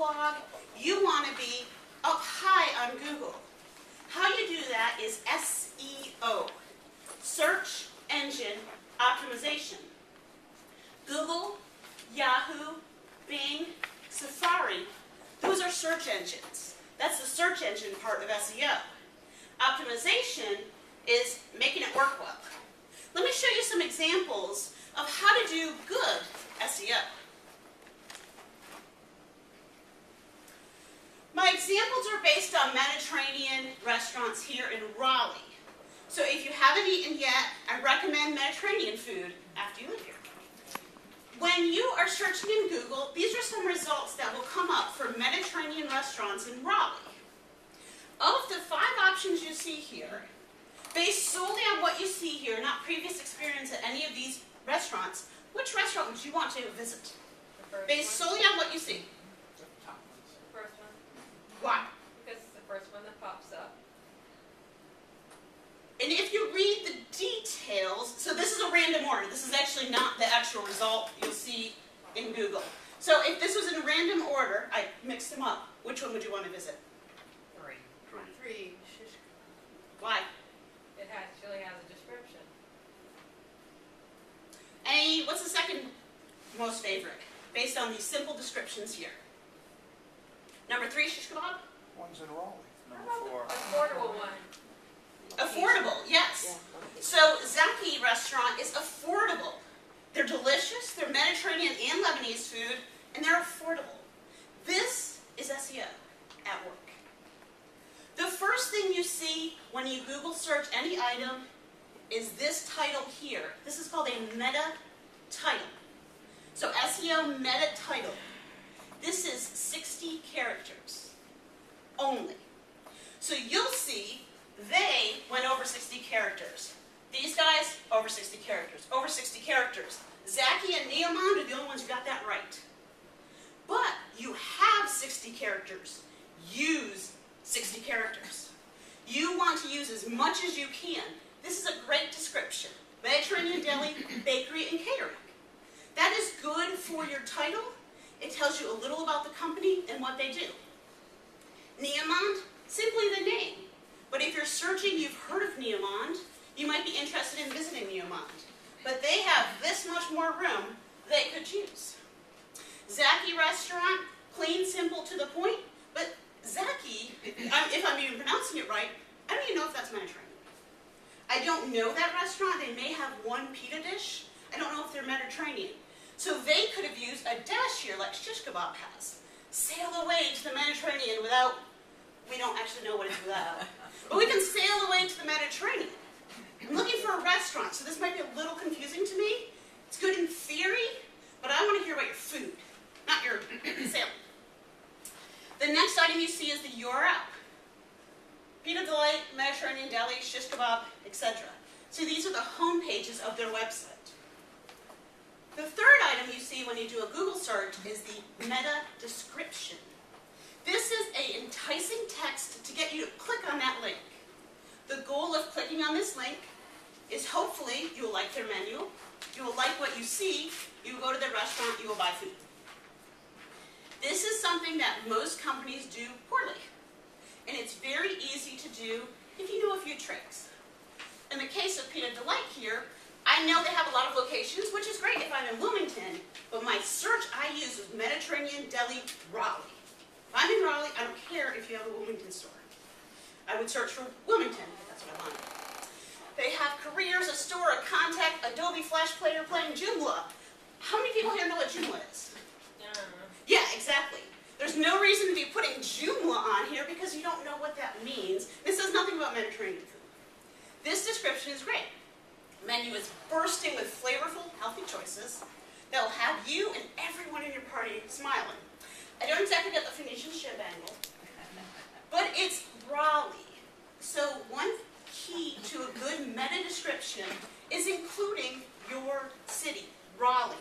blog, you want to be up high on Google. How you do that is SEO, Search Engine Optimization. Google, Yahoo, Bing, Safari, those are search engines. That's the search engine part of SEO. Optimization is making it work well. Let me show you some examples of how to do good SEO. My examples are based on Mediterranean restaurants here in Raleigh. So if you haven't eaten yet, I recommend Mediterranean food after you live here. When you are searching in Google, these are some results that will come up for Mediterranean restaurants in Raleigh. Of the 5 options you see here, based solely on what you see here, not previous experience at any of these restaurants, which restaurant would you want to visit? Based solely on what you see. The first one. Why? Because it's the first one that pops up. And if you read the details, so this is a random order. This is actually not the actual result you'll see in Google. So if this was in a random order, I mixed them up. Which one would you want to visit? 3. Why? It actually has a description. What's the second most favorite, based on these simple descriptions here? Number 3, shish kebab? One's in Raleigh. How Number about 4. the affordable one? Affordable, yes. So Zaki restaurant is affordable. They're delicious, they're Mediterranean and Lebanese food, and they're affordable. This is SEO at work. The first thing you see when you Google search any item is this title here. This is called a meta title. So SEO meta title. This is 60 characters only. So you'll see they went over 60 characters. These guys, over 60 characters. Over 60 characters. Zaki and Neomond are the only ones who got that right. But you have 60 characters. Use 60 characters. You want to use as much as you can. This is a great description. Mediterranean deli, bakery, and catering. That is good for your title. It tells you a little about the company and what they do. Neomond, simply the name. But if you're searching, you've heard of Neomond, you might be interested in visiting Neomond. But they have this much more room they could choose. Zaki restaurant, clean, simple, to the point. But Zaki, if I'm even pronouncing it right, I don't even know if that's Mediterranean. I don't know that restaurant. They may have one pita dish. I don't know if they're Mediterranean. So they could have used a dash here like shish kebab has. Sail away to the Mediterranean without, we don't actually know what it's without. But we can sail away to the Mediterranean. I'm looking for a restaurant, so this might be a little confusing to me. It's good in theory, but I want to hear about your food, not your sailing. The next item you see is the URL. Pita Delight, Mediterranean Deli, Shish Kebab, etc. So these are the home pages of their website. The third item you see when you do a Google search is the meta description. This is an enticing text to get you to click on that link. The goal of clicking on this link is hopefully you will like their menu, you will like what you see, you will go to their restaurant, you will buy food. This is something that most companies do poorly. And it's very easy to do if you know a few tricks. In the case of Pita Delight here, I know they have a lot of locations, which is great if I'm in Wilmington, but my search I use is Mediterranean Deli Raleigh. If I'm in Raleigh, I don't care if you have a Wilmington store. I would search for Wilmington if that's what I wanted. They have careers, a store, a contact, Adobe Flash Player playing Joomla. How many people here know what Joomla is? Yeah, exactly. There's no reason to be putting Joomla on here because you don't know what that means. This says nothing about Mediterranean food. This description is great. The menu is bursting with flavorful, healthy choices that will have you and everyone in your party smiling. I don't exactly get the Phoenician ship angle, but it's Raleigh. So one key to a good meta description is including your city, Raleigh.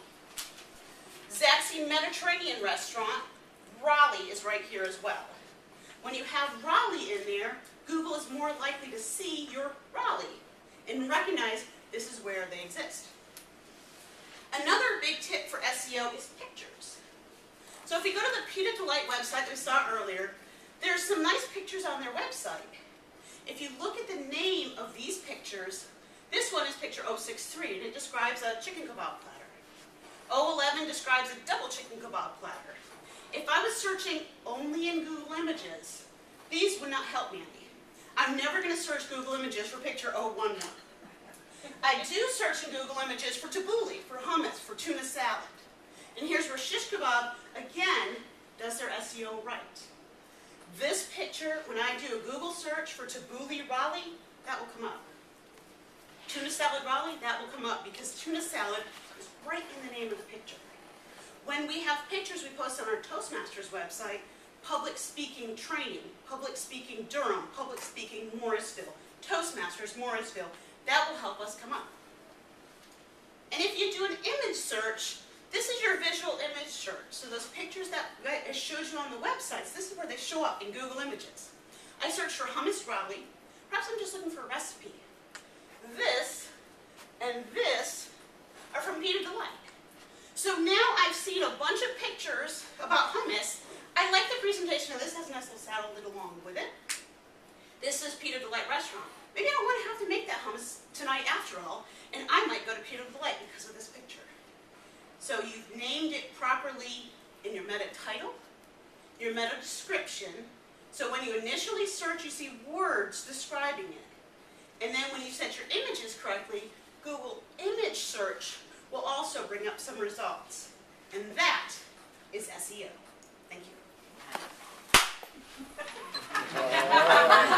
Zaxi Mediterranean restaurant, Raleigh is right here as well. When you have Raleigh in there, Google is more likely to see your Raleigh and recognize this is where they exist. Another big tip for SEO is pictures. So So if we go to the Pita Delight website that we saw earlier, there's some nice pictures on their website. If you look at the name of these pictures, this one is picture 063, and it describes a chicken kebab platter. 011 describes a double chicken kebab platter. If I was searching only in Google Images, these would not help me any. I'm never going to search Google Images for picture 011. I do search in Google Images for tabbouleh, for hummus, for tuna salad. And here's where shish kebab, again, does their SEO right. This picture, when I do a Google search for tabbouleh Raleigh, that will come up. Tuna salad Raleigh, that will come up because tuna salad is right in the name of the picture. When we have pictures we post on our Toastmasters website, public speaking training, public speaking Durham, public speaking Morrisville, Toastmasters Morrisville, that will help us come up. And if you do an image search, this is your visual image search. So those pictures that it shows you on the websites, this is where they show up in Google Images. I search for hummus Raleigh. Perhaps I'm just looking for a recipe. This and this are from Pita Delight. So now I've seen a bunch of pictures about hummus. I like the presentation of this. It has a nice little salad along with it. This is Pita Delight Restaurant. Maybe I don't want to have to make that hummus tonight after all, and I might go to Pita Delight because of this picture. So you've named it properly in your meta title, your meta description. So when you initially search, you see words describing it. And then when you set your images correctly, Google image search will also bring up some results. And that is SEO.